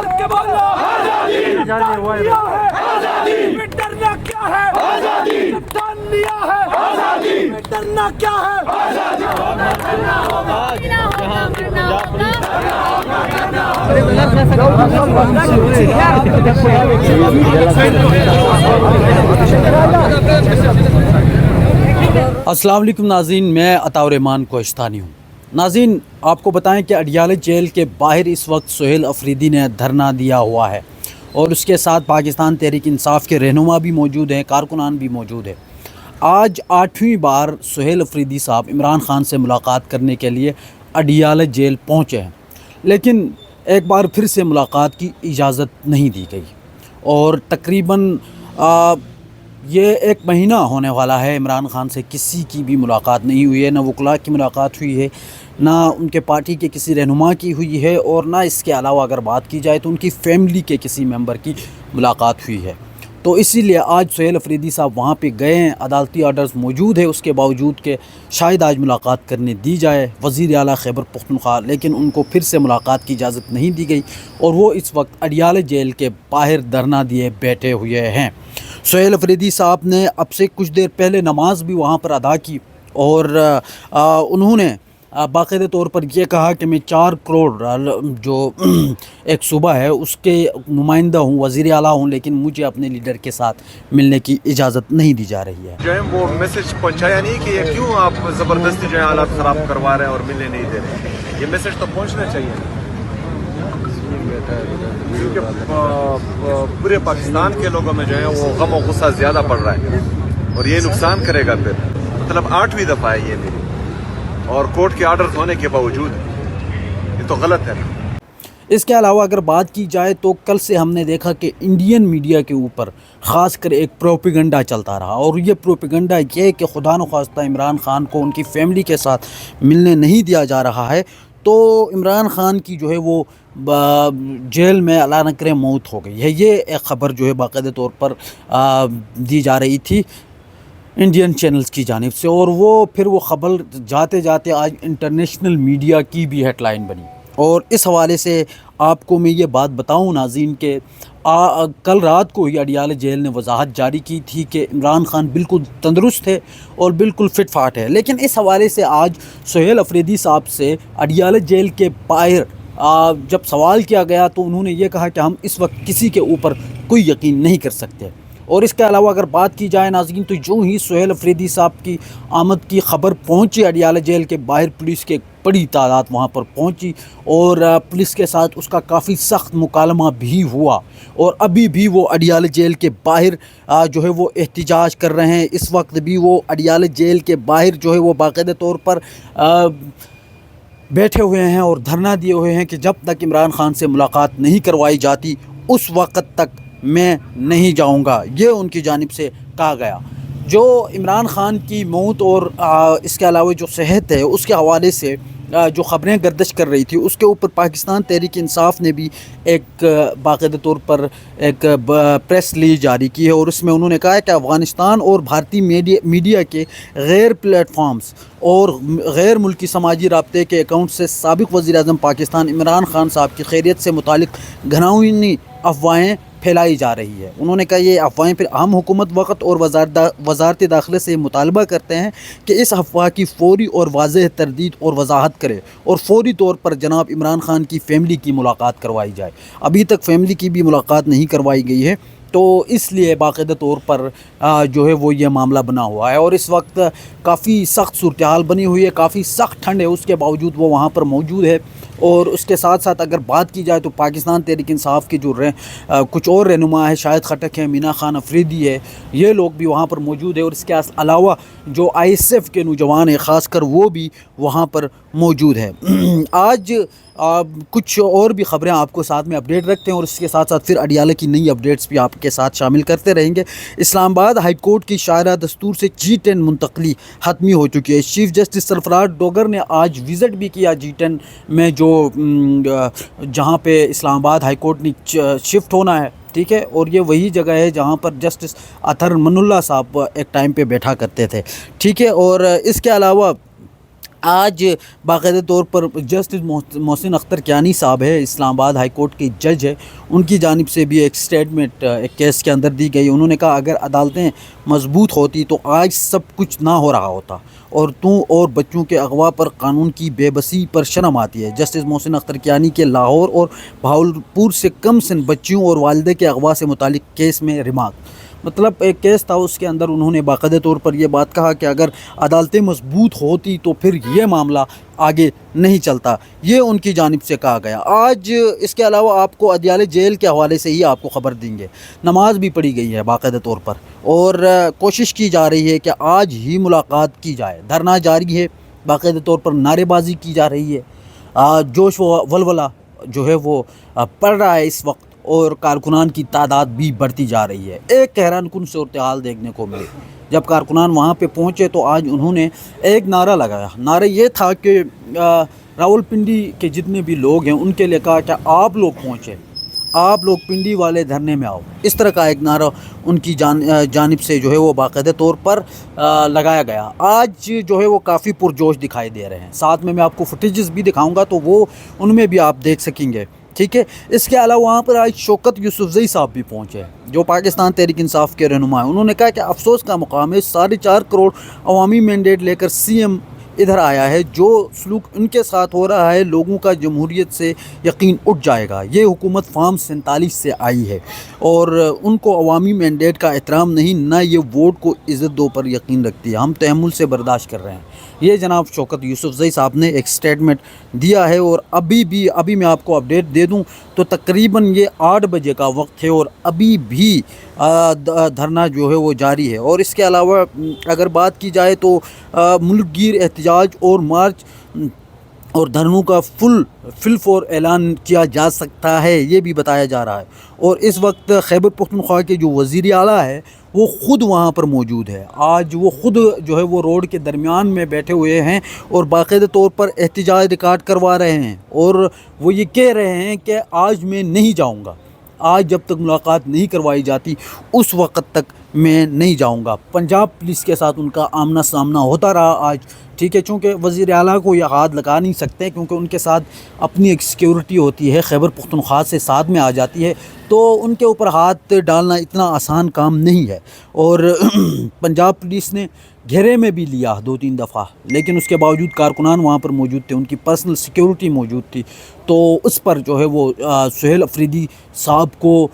के बोलो आजादी आजादी डरना क्या है आजादी ठान लिया है आजादी डरना क्या है आजादी अस्सलाम वालेकुम नाज़रीन, मैं अताउर रहमान कोहिस्तानी हूँ। नाज़रीन, आपको बताएं कि अडियाला जेल के बाहर इस वक्त सुहेल अफरीदी ने धरना दिया हुआ है और उसके साथ पाकिस्तान तहरीक इंसाफ के रहनुमा भी मौजूद हैं, कारकुनान भी मौजूद हैं। आज 8वीं बार सुहेल अफरीदी साहब इमरान ख़ान से मुलाकात करने के लिए अडियाला जेल पहुँचे हैं, लेकिन एक बार फिर से मुलाकात की इजाज़त नहीं दी गई और तकरीबन ये 1 महीना होने वाला है इमरान ख़ान से किसी की भी मुलाकात नहीं हुई है। ना वकला की मुलाकात हुई है, ना उनके पार्टी के किसी रहनुमा की हुई है और ना इसके अलावा अगर बात की जाए तो उनकी फ़ैमिली के किसी मेंबर की मुलाकात हुई है। तो इसीलिए आज सुहेल अफरीदी साहब वहाँ पे गए हैं। अदालती आर्डर्स मौजूद है उसके बावजूद के शायद आज मुलाकात करने दी जाए वज़ीर आला खैबर पख्तूनख्वा, लेकिन उनको फिर से मुलाकात की इजाज़त नहीं दी गई और वो इस वक्त अडियाला जेल के बाहर धरना दिए बैठे हुए हैं। सुहेल अफरीदी साहब ने अब से कुछ देर पहले नमाज भी वहाँ पर अदा की और उन्होंने बाकायदे तौर पर यह कहा कि मैं 4 करोड़ जो एक सूबा है उसके नुमाइंदा हूँ, वज़ीर आला हूँ, लेकिन मुझे अपने लीडर के साथ मिलने की इजाज़त नहीं दी जा रही है। जो है वो मैसेज पहुंचाया नहीं कि ये क्यों आप ज़बरदस्ती जो है हालात ख़राब करवा रहे हैं और मिलने नहीं दे रहे। ये मैसेज तो पहुंचना चाहिए, क्योंकि पूरे पाकिस्तान के लोगों में जो है वो गम और गुस्सा ज़्यादा पड़ रहा है और ये नुकसान करेगा। फिर मतलब 8वीं दफ़ा है ये मेरी, और कोर्ट के आर्डर होने के बावजूद ये तो गलत है। इसके अलावा अगर बात की जाए तो कल से हमने देखा कि इंडियन मीडिया के ऊपर ख़ास कर एक प्रोपेगेंडा चलता रहा और ये प्रोपेगेंडा ये है कि खुदा न खास्ता इमरान ख़ान को उनकी फ़ैमिली के साथ मिलने नहीं दिया जा रहा है तो इमरान ख़ान की जो है वो जेल में अल्लाह न करे मौत हो गई है। ये एक ख़बर जो है बाकायदे तौर पर दी जा रही थी इंडियन चैनल्स की जानिब से और वो ख़बर जाते जाते आज इंटरनेशनल मीडिया की भी हेडलाइन बनी। और इस हवाले से आपको मैं ये बात बताऊं नाज़रीन के कल रात को ही अडियाला जेल ने वजाहत जारी की थी कि इमरान ख़ान बिल्कुल तंदुरुस्त है और बिल्कुल फिट फाट है, लेकिन इस हवाले से आज सुहेल अफरीदी साहब से अडियाला जेल के बाहर जब सवाल किया गया तो उन्होंने ये कहा कि हम इस वक्त किसी के ऊपर कोई यकीन नहीं कर सकते। और इसके अलावा अगर बात की जाए नाज़रीन तो जो ही सुहेल अफरीदी साहब की आमद की ख़बर पहुंची अडियाला जेल के बाहर, पुलिस के बड़ी तादाद वहां पर पहुंची और पुलिस के साथ उसका काफ़ी सख्त मुकालमा भी हुआ और अभी भी वो अडियाला जेल के बाहर जो है वो एहतिजाज कर रहे हैं। इस वक्त भी वो अडियाला जेल के बाहर जो है वो बाकायदे तौर पर बैठे हुए हैं और धरना दिए हुए हैं कि जब तक इमरान ख़ान से मुलाकात नहीं करवाई जाती उस वक़्त तक मैं नहीं जाऊंगा, ये उनकी जानिब से कहा गया। जो इमरान ख़ान की मौत और इसके अलावा जो सेहत है उसके हवाले से जो ख़बरें गर्दिश कर रही थी उसके ऊपर पाकिस्तान तहरीक इंसाफ ने भी एक बाकायदे तौर पर एक प्रेस रिलीज जारी की है और उसमें उन्होंने कहा है कि अफ़गानिस्तान और भारतीय मीडिया के गैर प्लेटफॉर्म्स और गैर मुल्की समाजी राब्ते के अकाउंट से साबिक़ वज़ीर-ए-आज़म पाकिस्तान इमरान ख़ान साहब की खैरियत से मुतालिक घिनौनी अफवाहें फैलाई जा रही है। उन्होंने कहा ये अफवाहें फिर हम हुकूमत वक़्त और वज़ारत दाखिला से मुतालबा करते हैं कि इस अफवाह की फ़ौरी और वाज़ेह तरदीद और वजाहत करे और फ़ौरी तौर पर जनाब इमरान ख़ान की फ़ैमिली की मुलाकात करवाई जाए। अभी तक फ़ैमिली की भी मुलाकात नहीं करवाई गई है तो इसलिए बाकायदा तौर पर जो है वो ये मामला बना हुआ है और इस वक्त काफ़ी सख्त सूरत हाल बनी हुई है, काफ़ी सख्त ठंड है, उसके बावजूद वो वहाँ पर मौजूद है। और उसके साथ साथ अगर बात की जाए तो पाकिस्तान तहरीक इंसाफ के जो कुछ और रहनुमा है, शाहिद खटक है, मीना खान अफरीदी है, ये लोग भी वहाँ पर मौजूद है और इसके अलावा जो ISF के नौजवान हैं ख़ासकर वो भी वहाँ पर मौजूद है। आज कुछ और भी ख़बरें आपको साथ में अपडेट रखते हैं और इसके साथ साथ फिर अडियाला की नई अपडेट्स भी आपके साथ शामिल करते रहेंगे। इस्लामाबाद हाई कोर्ट की शायरा दस्तूर से G10 मुंतकली हतमी हो चुकी है। चीफ़ जस्टिस सरफराज डोगर ने आज विज़िट भी किया G10 में, जो जहाँ पे इस्लामाबाद हाई कोर्ट ने शिफ्ट होना है, ठीक है, और ये वही जगह है जहाँ पर जस्टिस अतहर मनुल्लाह साहब एक टाइम पे बैठा करते थे, ठीक है। और इसके अलावा آج باقاعدہ طور پر جسٹس محسن اختر کیانی صاحب ہے، اسلام آباد ہائی کورٹ کے جج ہے، ان کی جانب سے بھی ایک سٹیٹمنٹ ایک کیس کے اندر دی گئی۔ انہوں نے کہا اگر عدالتیں مضبوط ہوتی تو آج سب کچھ نہ ہو رہا ہوتا، عورتوں اور بچوں کے اغوا پر قانون کی بے بسی پر شرم آتی ہے۔ جسٹس محسن اختر کیانی کے لاہور اور بہاولپور سے کم سن بچیوں اور والدہ کے اغوا سے متعلق کیس میں ریمارک، مطلب ایک کیس تھا، اس کے اندر انہوں نے باقاعدہ طور پر یہ بات کہا کہ اگر عدالتیں مضبوط ہوتی تو پھر یہ معاملہ آگے نہیں چلتا، یہ ان کی جانب سے کہا گیا۔ آج اس کے علاوہ آپ کو اڈیالہ جیل کے حوالے سے ہی آپ کو خبر دیں گے، نماز بھی پڑھی گئی ہے باقاعدہ طور پر، اور کوشش کی جا رہی ہے کہ آج ہی ملاقات کی جائے۔ دھرنا جاری ہے، باقاعدہ طور پر نعرے بازی کی جا رہی ہے، جوش و ولولہ جو ہے وہ پڑ رہا ہے اس وقت، اور کارکنان کی تعداد بھی بڑھتی جا رہی ہے۔ ایک حیران کن صورتحال دیکھنے کو ملی جب کارکنان وہاں پہ پہنچے تو آج انہوں نے ایک نعرہ لگایا۔ نعرہ یہ تھا کہ راولپنڈی کے جتنے بھی لوگ ہیں ان کے لیے کہا کہ آپ لوگ پہنچے، آپ لوگ پنڈی والے دھرنے میں آؤ، اس طرح کا ایک نعرہ ان کی جانب سے جو ہے وہ باقاعدہ طور پر لگایا گیا۔ آج جو ہے وہ کافی پرجوش دکھائی دے رہے ہیں، ساتھ میں آپ کو فوٹیجز بھی دکھاؤں گا تو وہ ان میں بھی آپ دیکھ سکیں گے، ٹھیک ہے۔ اس کے علاوہ وہاں پر آج شوکت یوسفزئی صاحب بھی پہنچے جو پاکستان تحریک انصاف کے رہنما ہیں۔ انہوں نے کہا کہ افسوس کا مقام ہے 4.5 کروڑ عوامی مینڈیٹ لے کر سی ایم ادھر آیا ہے، جو سلوک ان کے ساتھ ہو رہا ہے لوگوں کا جمہوریت سے یقین اٹھ جائے گا۔ یہ حکومت فارم 47 سے آئی ہے اور ان کو عوامی مینڈیٹ کا احترام نہیں، نہ یہ ووٹ کو عزت دو پر یقین رکھتی ہے، ہم تحمل سے برداشت کر رہے ہیں۔ یہ جناب شوکت یوسفزئی صاحب نے ایک سٹیٹمنٹ دیا ہے، اور ابھی میں آپ کو اپڈیٹ دے دوں تو تقریباً یہ 8 بجے کا وقت ہے اور ابھی بھی دھرنا جو ہے وہ جاری ہے۔ اور اس کے علاوہ اگر بات کی جائے تو ملک گیر احتجاج اور مارچ اور دھرنوں کا فل فور اعلان کیا جا سکتا ہے، یہ بھی بتایا جا رہا ہے۔ اور اس وقت خیبر پختونخوا کے جو وزیر اعلیٰ ہے وہ خود وہاں پر موجود ہے، آج وہ خود جو ہے وہ روڈ کے درمیان میں بیٹھے ہوئے ہیں اور باقاعدہ طور پر احتجاج ریکارڈ کروا رہے ہیں، اور وہ یہ کہہ رہے ہیں کہ آج میں نہیں جاؤں گا، آج جب تک ملاقات نہیں کروائی جاتی اس وقت تک میں نہیں جاؤں گا۔ پنجاب پولیس کے ساتھ ان کا آمنا سامنا ہوتا رہا آج، ٹھیک ہے، چونکہ وزیر اعلیٰ کو یہ ہاتھ لگا نہیں سکتے کیونکہ ان کے ساتھ اپنی ایک سیکیورٹی ہوتی ہے، خیبر پختونخوا سے ساتھ میں آ جاتی ہے، تو ان کے اوپر ہاتھ ڈالنا اتنا آسان کام نہیں ہے۔ اور پنجاب پولیس نے گھیرے میں بھی لیا 2-3 دفعہ، لیکن اس کے باوجود کارکنان وہاں پر موجود تھے، ان کی پرسنل سیکیورٹی موجود تھی، تو اس پر جو ہے وہ سہیل افریدی صاحب کو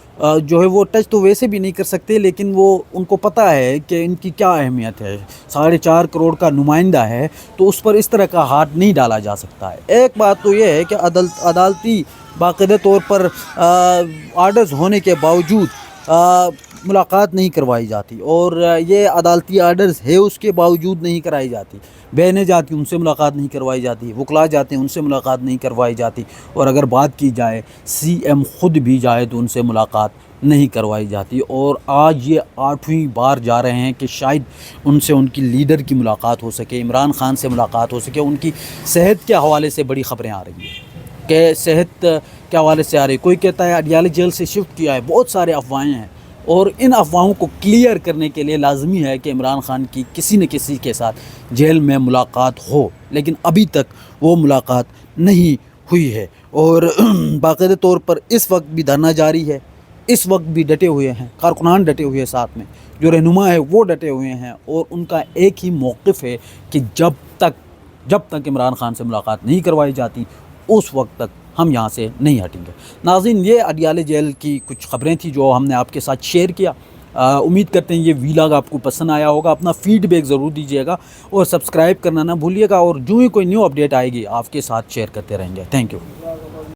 جو ہے وہ ٹچ تو ویسے بھی نہیں کر سکتے، لیکن وہ ان کو پتہ ہے کہ ان کی کیا اہمیت ہے، 4.5 کروڑ کا نمائندہ ہے تو اس پر اس طرح کا ہاتھ نہیں ڈالا جا سکتا ہے۔ ایک بات تو یہ ہے کہ عدالتی باقاعدہ طور پر آرڈرز ہونے کے باوجود ملاقات نہیں کروائی جاتی، اور یہ عدالتی آرڈرز ہے اس کے باوجود نہیں کرائی جاتی، بہنیں جاتی ان سے ملاقات نہیں کروائی جاتی، وکلا جاتے ہیں ان سے ملاقات نہیں کروائی جاتی، اور اگر بات کی جائے سی ایم خود بھی جائے تو ان سے ملاقات نہیں کروائی جاتی۔ اور آج یہ 8ویں بار جا رہے ہیں کہ شاید ان سے ان کی لیڈر کی ملاقات ہو سکے، عمران خان سے ملاقات ہو سکے۔ ان کی صحت کے حوالے سے بڑی خبریں آ رہی ہیں کہ صحت کے حوالے سے آ رہی، کوئی کہتا ہے اڈیالہ جیل سے شفٹ کیا ہے، بہت سارے افواہیں ہیں، اور ان افواہوں کو کلیئر کرنے کے لیے لازمی ہے کہ عمران خان کی کسی نہ کسی کے ساتھ جیل میں ملاقات ہو، لیکن ابھی تک وہ ملاقات نہیں ہوئی ہے۔ اور باقاعدہ طور پر اس وقت بھی دھرنا جاری ہے، اس وقت بھی ڈٹے ہوئے ہیں کارکنان، ڈٹے ہوئے ہیں، ساتھ میں جو رہنما ہے وہ ڈٹے ہوئے ہیں، اور ان کا ایک ہی موقف ہے کہ جب تک عمران خان سے ملاقات نہیں کروائی جاتی اس وقت تک ہم یہاں سے نہیں ہٹیں گے۔ ناظرین، یہ اڈیالہ جیل کی کچھ خبریں تھیں جو ہم نے آپ کے ساتھ شیئر کیا۔ امید کرتے ہیں یہ ویلاگ آپ کو پسند آیا ہوگا، اپنا فیڈ بیک ضرور دیجیے گا اور سبسکرائب کرنا نہ بھولیے گا، اور جو ہی کوئی نیو اپڈیٹ آئے گی آپ کے ساتھ شیئر کرتے رہیں گے۔ Thank you.